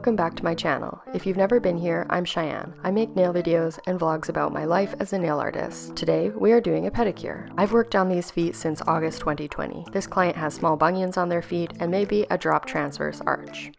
Welcome back to my channel. If you've never been here, I'm Cheyenne. I make nail videos and vlogs about my life as a nail artist. Today, we are doing a pedicure. I've worked on these feet since August 2020. This client has small bunions on their feet and maybe a drop transverse arch.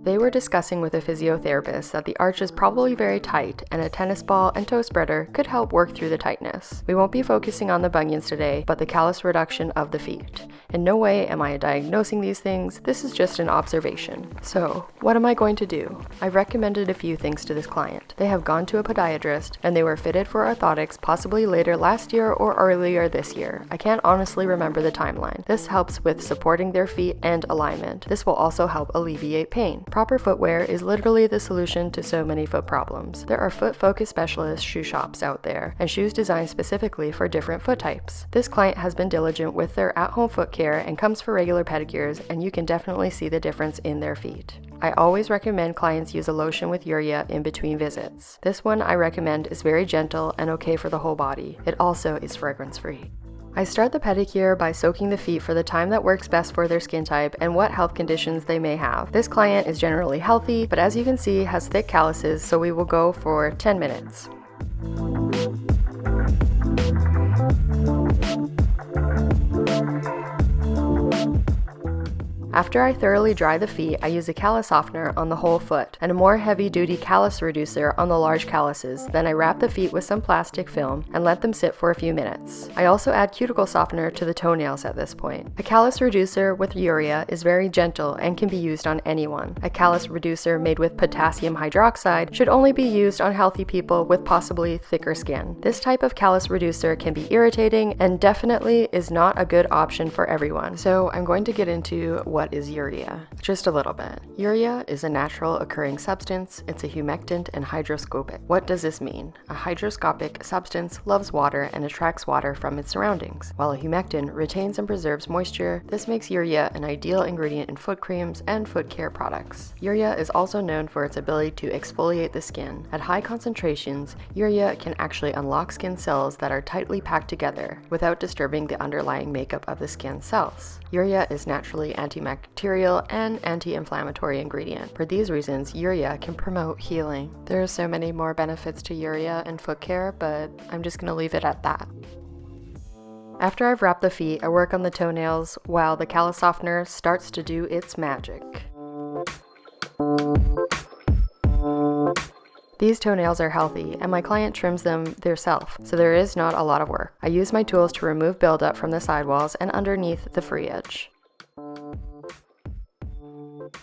They were discussing with a physiotherapist that the arch is probably very tight and a tennis ball and toe spreader could help work through the tightness. We won't be focusing on the bunions today, but the callus reduction of the feet. In no way am I diagnosing these things, this is just an observation. So, what am I going to do? I've recommended a few things to this client. They have gone to a podiatrist and they were fitted for orthotics possibly later last year or earlier this year. I can't honestly remember the timeline. This helps with supporting their feet and alignment. This will also help alleviate pain. Proper footwear is literally the solution to so many foot problems. There are foot-focused specialist shoe shops out there, and shoes designed specifically for different foot types. This client has been diligent with their at-home foot care and comes for regular pedicures, and you can definitely see the difference in their feet. I always recommend clients use a lotion with urea in between visits. This one I recommend is very gentle and okay for the whole body. It also is fragrance-free. I start the pedicure by soaking the feet for the time that works best for their skin type and what health conditions they may have. This client is generally healthy, but as you can see has thick calluses, so we will go for 10 minutes. After I thoroughly dry the feet, I use a callus softener on the whole foot and a more heavy-duty callus reducer on the large calluses. Then I wrap the feet with some plastic film and let them sit for a few minutes. I also add cuticle softener to the toenails at this point. A callus reducer with urea is very gentle and can be used on anyone. A callus reducer made with potassium hydroxide should only be used on healthy people with possibly thicker skin. This type of callus reducer can be irritating and definitely is not a good option for everyone. So I'm going to get into what is urea. Just a little bit. Urea is a natural occurring substance. It's a humectant and hygroscopic. What does this mean? A hygroscopic substance loves water and attracts water from its surroundings, while a humectant retains and preserves moisture. This makes urea an ideal ingredient in foot creams and foot care products. Urea is also known for its ability to exfoliate the skin. At high concentrations, urea can actually unlock skin cells that are tightly packed together without disturbing the underlying makeup of the skin cells. Urea is naturally antibacterial and anti-inflammatory ingredient. For these reasons, urea can promote healing. There are so many more benefits to urea and foot care, but I'm just going to leave it at that. After I've wrapped the feet, I work on the toenails while the callus softener starts to do its magic. These toenails are healthy, and my client trims them theirself, so there is not a lot of work. I use my tools to remove buildup from the sidewalls and underneath the free edge.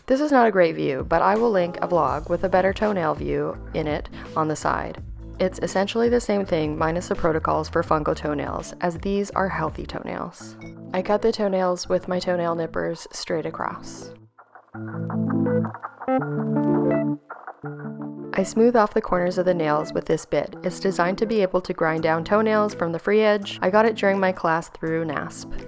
This is not a great view, but I will link a vlog with a better toenail view in it on the side. It's essentially the same thing minus the protocols for fungal toenails, as these are healthy toenails. I cut the toenails with my toenail nippers straight across. I smooth off the corners of the nails with this bit. It's designed to be able to grind down toenails from the free edge. I got it during my class through NASP.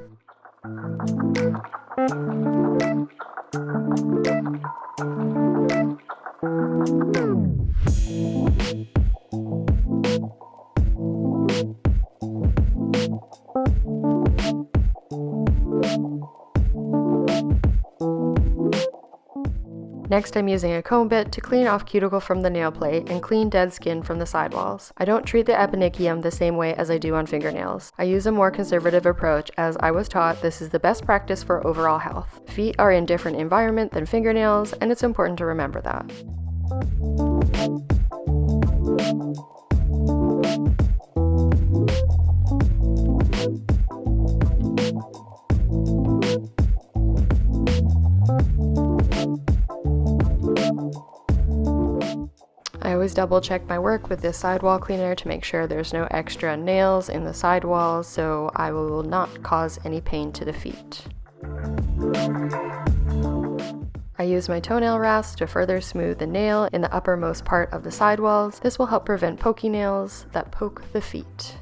Next, I'm using a comb bit to clean off cuticle from the nail plate and clean dead skin from the sidewalls. I don't treat the eponychium the same way as I do on fingernails. I use a more conservative approach as I was taught this is the best practice for overall health. Feet are in different environment than fingernails, and it's important to remember that. I always double check my work with this sidewall cleaner to make sure there's no extra nails in the sidewalls, so I will not cause any pain to the feet. I use my toenail rasp to further smooth the nail in the uppermost part of the sidewalls. This will help prevent pokey nails that poke the feet.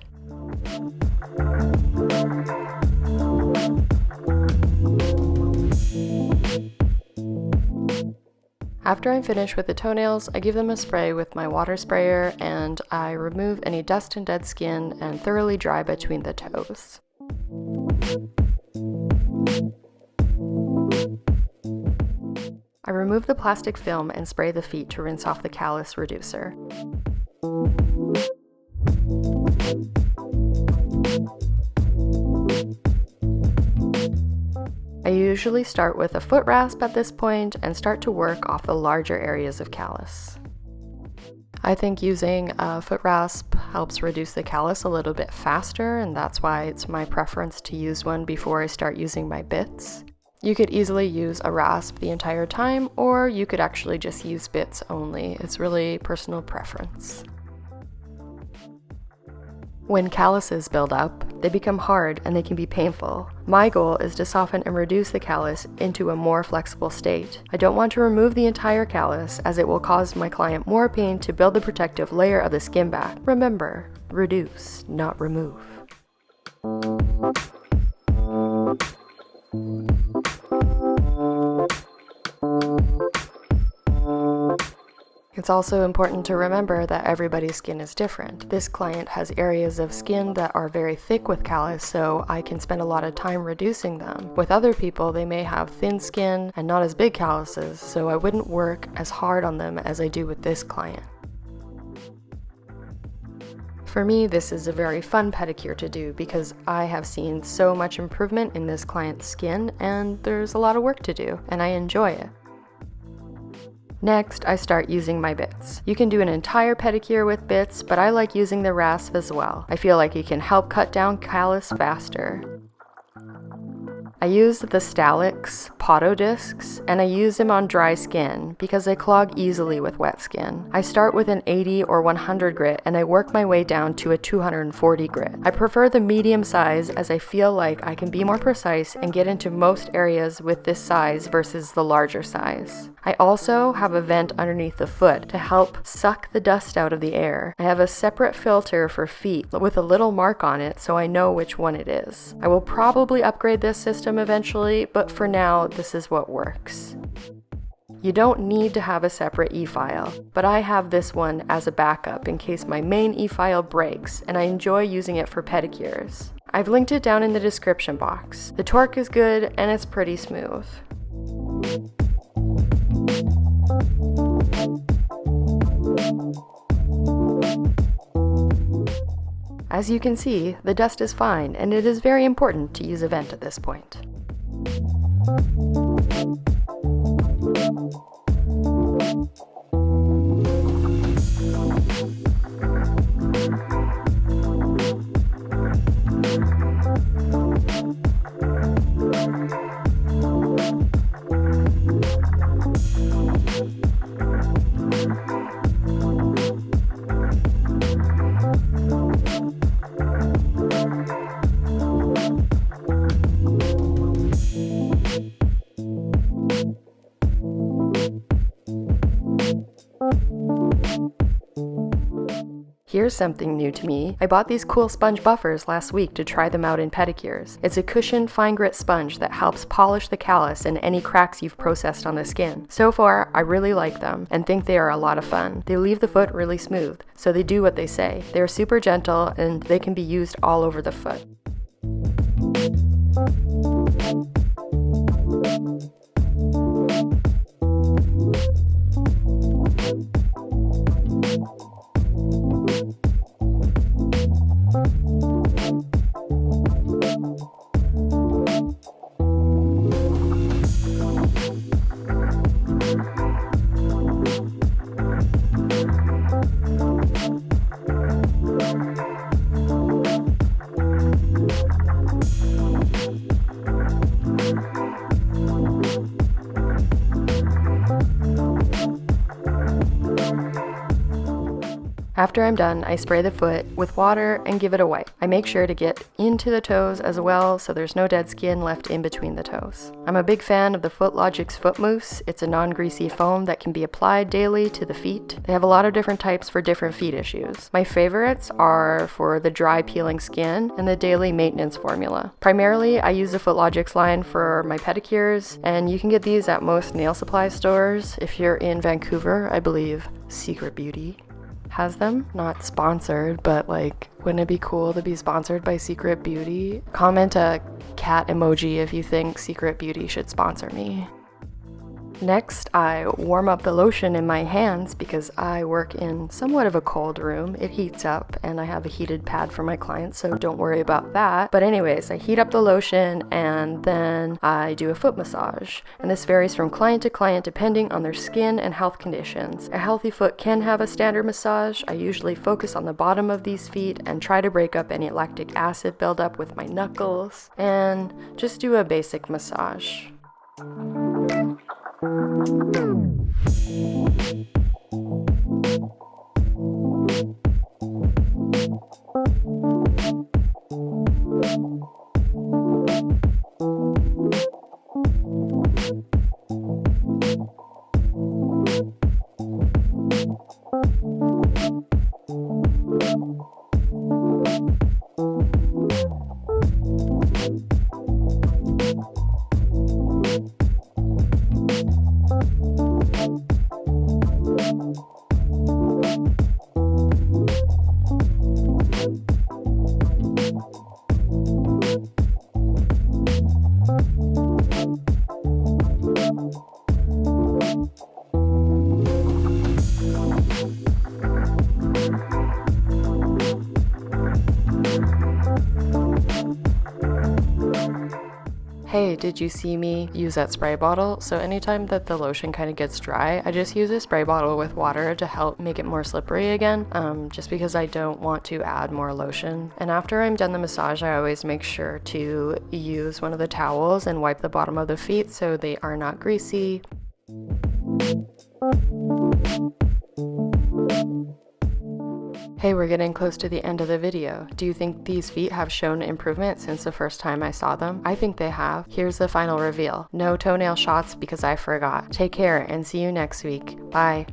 After I'm finished with the toenails, I give them a spray with my water sprayer and I remove any dust and dead skin and thoroughly dry between the toes. I remove the plastic film and spray the feet to rinse off the callus reducer. I usually start with a foot rasp at this point and start to work off the larger areas of callus. I think using a foot rasp helps reduce the callus a little bit faster, and that's why it's my preference to use one before I start using my bits. You could easily use a rasp the entire time, or you could actually just use bits only. It's really personal preference. When calluses build up, they become hard and they can be painful. My goal is to soften and reduce the callus into a more flexible state. I don't want to remove the entire callus, as it will cause my client more pain to build the protective layer of the skin back. Remember, reduce, not remove. It's also important to remember that everybody's skin is different. This client has areas of skin that are very thick with callus, so I can spend a lot of time reducing them. With other people, they may have thin skin and not as big calluses, so I wouldn't work as hard on them as I do with this client. For me, this is a very fun pedicure to do because I have seen so much improvement in this client's skin, and there's a lot of work to do, and I enjoy it. Next, I start using my bits. You can do an entire pedicure with bits, but I like using the rasp as well. I feel like it can help cut down callus faster. I use the Stalex Poto discs, and I use them on dry skin because they clog easily with wet skin. I start with an 80 or 100 grit, and I work my way down to a 240 grit. I prefer the medium size as I feel like I can be more precise and get into most areas with this size versus the larger size. I also have a vent underneath the foot to help suck the dust out of the air. I have a separate filter for feet with a little mark on it so I know which one it is. I will probably upgrade this system eventually, but for now, this is what works. You don't need to have a separate e-file, but I have this one as a backup in case my main e-file breaks, and I enjoy using it for pedicures. I've linked it down in the description box. The torque is good and it's pretty smooth. As you can see, the dust is fine, and it is very important to use a vent at this point. Here's something new to me. I bought these cool sponge buffers last week to try them out in pedicures. It's a cushioned fine grit sponge that helps polish the callus and any cracks you've processed on the skin. So far, I really like them and think they are a lot of fun. They leave the foot really smooth, so they do what they say. They're super gentle and they can be used all over the foot. After I'm done, I spray the foot with water and give it a wipe. I make sure to get into the toes as well so there's no dead skin left in between the toes. I'm a big fan of the Footlogix Foot Mousse. It's a non-greasy foam that can be applied daily to the feet. They have a lot of different types for different feet issues. My favorites are for the dry peeling skin and the daily maintenance formula. Primarily, I use the Footlogix line for my pedicures, and you can get these at most nail supply stores. If you're in Vancouver, I believe Secret Beauty has them. Not sponsored, but like, wouldn't it be cool to be sponsored by Secret Beauty? Comment a cat emoji if you think Secret Beauty should sponsor me. Next, I warm up the lotion in my hands because I work in somewhat of a cold room. It heats up and I have a heated pad for my clients, so don't worry about that. But anyways, I heat up the lotion and then I do a foot massage. And this varies from client to client depending on their skin and health conditions. A healthy foot can have a standard massage. I usually focus on the bottom of these feet and try to break up any lactic acid buildup with my knuckles and just do a basic massage. Hey, did you see me use that spray bottle? So anytime that the lotion kind of gets dry, I just use a spray bottle with water to help make it more slippery again, just because I don't want to add more lotion. And after I'm done the massage, I always make sure to use one of the towels and wipe the bottom of the feet so they are not greasy. Hey, we're getting close to the end of the video. Do you think these feet have shown improvement since the first time I saw them? I think they have. Here's the final reveal. No toenail shots because I forgot. Take care and see you next week. Bye.